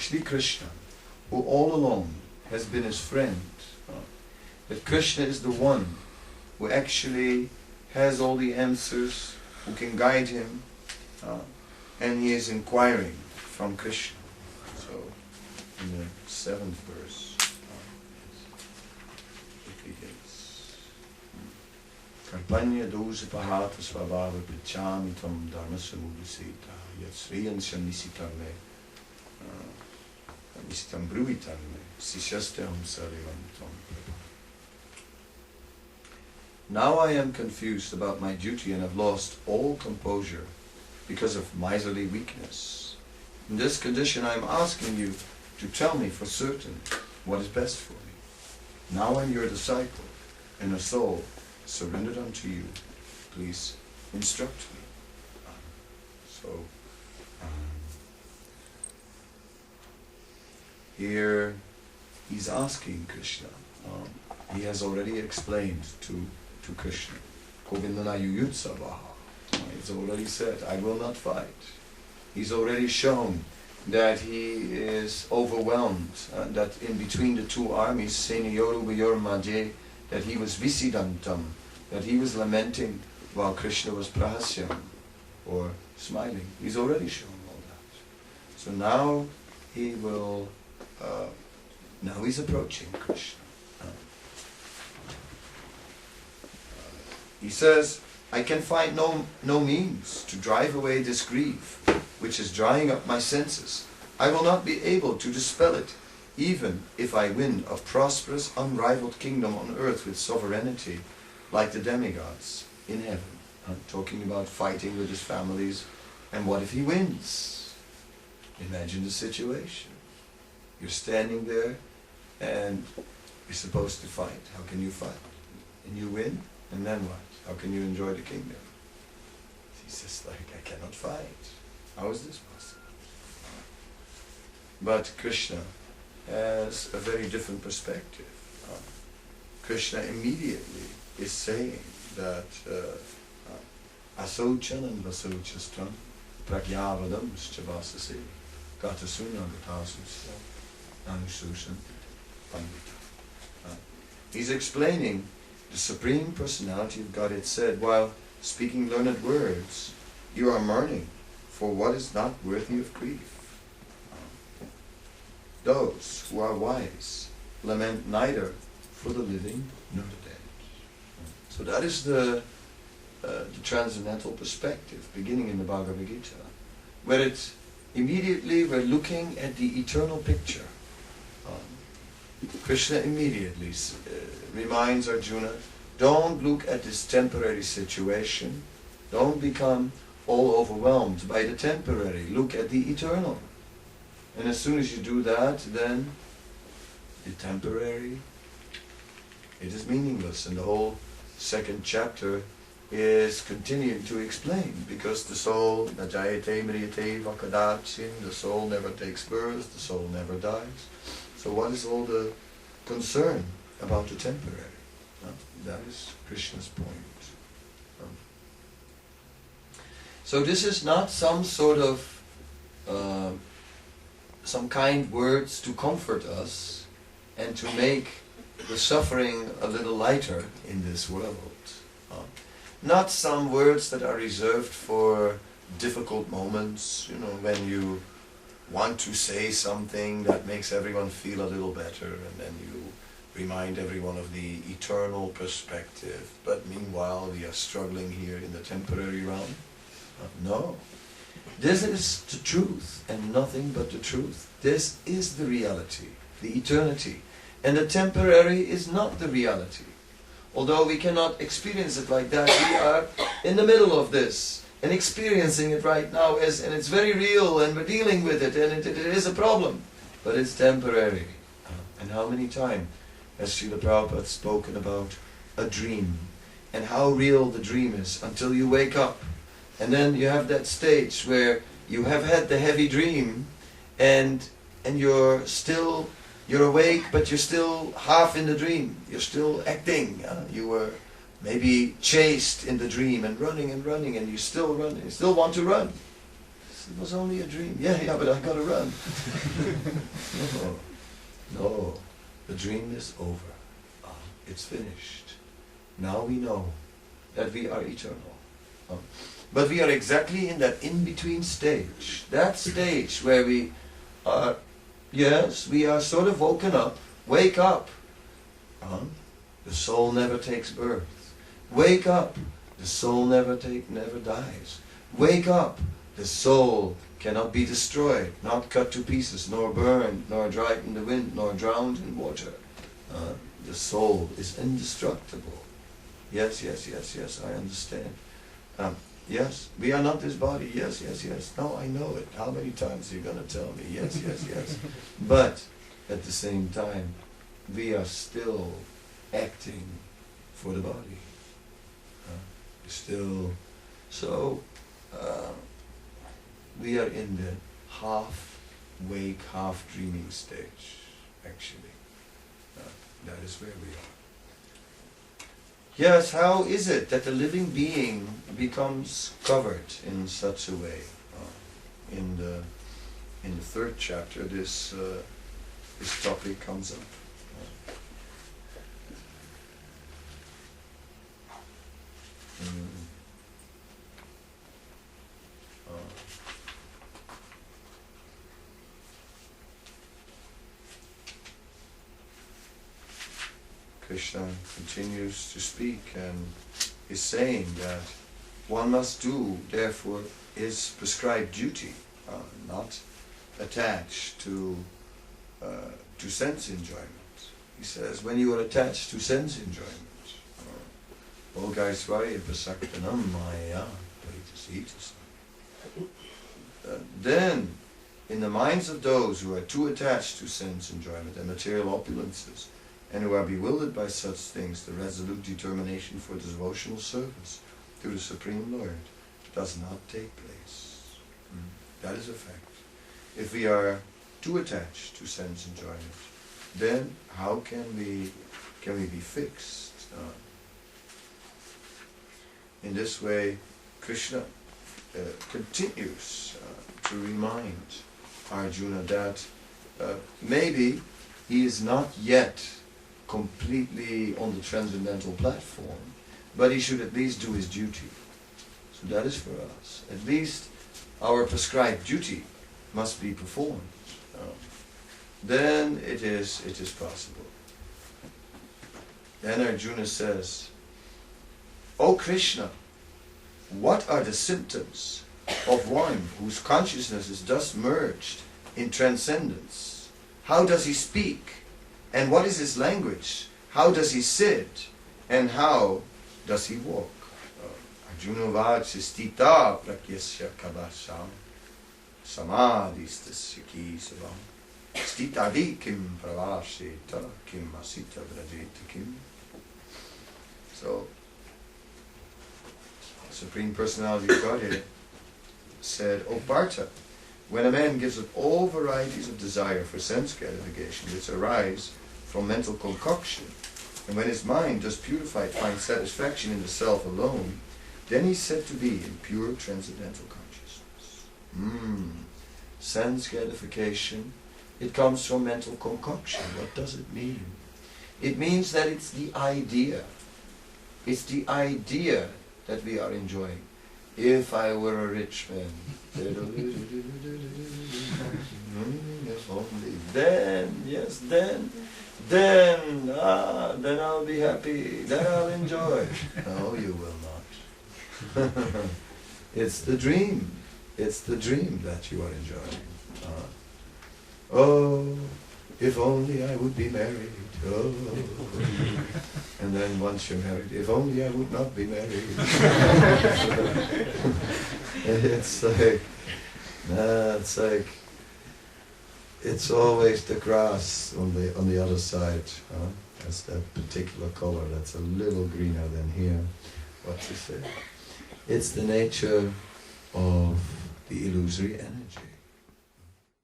actually Krishna, who all along has been his friend. That Krishna is the one who actually has all the answers, who can guide him, and he is inquiring from Krishna. So, in the 7th verse, it begins. Karpanya dosa pahata svabhava pichami tam dharma samudasita yat sriyansya nisitarme nisitam bruvitarme sishyasteham sarivantam. Now I am confused about my duty and have lost all composure because of miserly weakness. In this condition I am asking you to tell me for certain what is best for me. Now I am your disciple and a soul surrendered unto you. Please instruct me. Here he's asking Krishna. He has already explained to Krishna. Govindana yuyutsavaha. He's already said, I will not fight. He's already shown that he is overwhelmed, that in between the two armies, Seniyoru Vayor Madhye, that he was visidantam, that he was lamenting while Krishna was prahasyam, or smiling. He's already shown all that. So now he will, now he's approaching Krishna. He says, I can find no means to drive away this grief, which is drying up my senses. I will not be able to dispel it, even if I win a prosperous, unrivaled kingdom on earth with sovereignty, like the demigods in heaven. I'm talking about fighting with his families, and what if he wins? Imagine the situation. You're standing there, and you're supposed to fight. How can you fight? And you win, and then what? How can you enjoy the kingdom? He says, like, I cannot fight. How is this possible? But Krishna has a very different perspective. Krishna immediately is saying that asochan and vasochastram pragyavadam schavasase gatasuna gatasusya anusushan pandita. He's explaining the Supreme Personality of Godhead said, while speaking learned words, you are mourning for what is not worthy of grief. Those who are wise lament neither for the living nor the dead. So that is the transcendental perspective, beginning in the Bhagavad Gita, where it immediately we're looking at the eternal picture. Krishna immediately reminds Arjuna, don't look at this temporary situation, don't become all overwhelmed by the temporary, look at the eternal. And as soon as you do that, then the temporary, it is meaningless. And the whole 2nd chapter is continuing to explain, because the soul, najayate mriyate vakadachin, the soul never takes birth, the soul never dies. So what is all the concern about the temporary? That is Krishna's point. So this is not some sort of some kind words to comfort us and to make the suffering a little lighter in this world. Not some words that are reserved for difficult moments, when you want to say something that makes everyone feel a little better, and then you remind everyone of the eternal perspective, but meanwhile we are struggling here in the temporary realm. No. This is the truth, and nothing but the truth. This is the reality, the eternity. And the temporary is not the reality. Although we cannot experience it like that, we are in the middle of this, and experiencing it right now, and it's very real, and we're dealing with it, and it is a problem. But it's temporary. And how many times has Srila Prabhupada spoken about a dream, and how real the dream is, until you wake up. And then you have that stage where you have had the heavy dream, and you're awake, but you're still half in the dream. You're still acting. You were maybe chased in the dream and running, and you still run. You still want to run. it was only a dream. Yeah, but I gotta run. No, the dream is over. It's finished. Now we know that we are eternal. But we are exactly in that in-between stage. That stage where we are, yes, we are sort of woken up. Wake up. The soul never takes birth. Wake up. The soul never dies. Wake up. The soul cannot be destroyed, not cut to pieces, nor burned, nor dried in the wind, nor drowned in water. The soul is indestructible. Yes, I understand. Yes, we are not this body. Yes. No, I know it. How many times are you going to tell me? Yes. But at the same time, we are still acting for the body. We are in the half-wake, half-dreaming stage, actually. That is where we are. Yes, how is it that the living being becomes covered in such a way? In the third chapter, this topic comes up. Krishna continues to speak and is saying that one must do, therefore, his prescribed duty, not attached to sense enjoyment. He says, when you are attached to sense enjoyment, then, in the minds of those who are too attached to sense enjoyment and material opulences, and who are bewildered by such things, the resolute determination for devotional service to the Supreme Lord does not take place. That is a fact. If we are too attached to sense enjoyment, then how can we be fixed? In this way, Krishna continues to remind Arjuna that maybe he is not yet completely on the transcendental platform, but he should at least do his duty. So that is for us. At least our prescribed duty must be performed. Then it is possible. Then Arjuna says, O Krishna, what are the symptoms of one whose consciousness is thus merged in transcendence? How does he speak? And what is his language? How does he sit? And how does he walk? Arjuna vacha stita prakyasya kabasam samadhistasya ki savam stitadi kim pravasheta kim asita vrajeta kim. So, the Supreme Personality of Godhead said, O Partha, when a man gives up all varieties of desire for sense gratification which arise from mental concoction, and when his mind, thus purified, finds satisfaction in the self alone, then he is said to be in pure transcendental consciousness. Sense gratification, it comes from mental concoction. What does it mean? It means that it's the idea. It's the idea that we are enjoying. If I were a rich man, then I'll be happy, then I'll enjoy. No, you will not. It's the dream. It's the dream that you are enjoying. Oh, if only I would be married. Oh. And then once you're married, if only I would not be married. It's always the grass on the other side. That's that particular color that's a little greener than here. What to say? It's the nature of the illusory energy.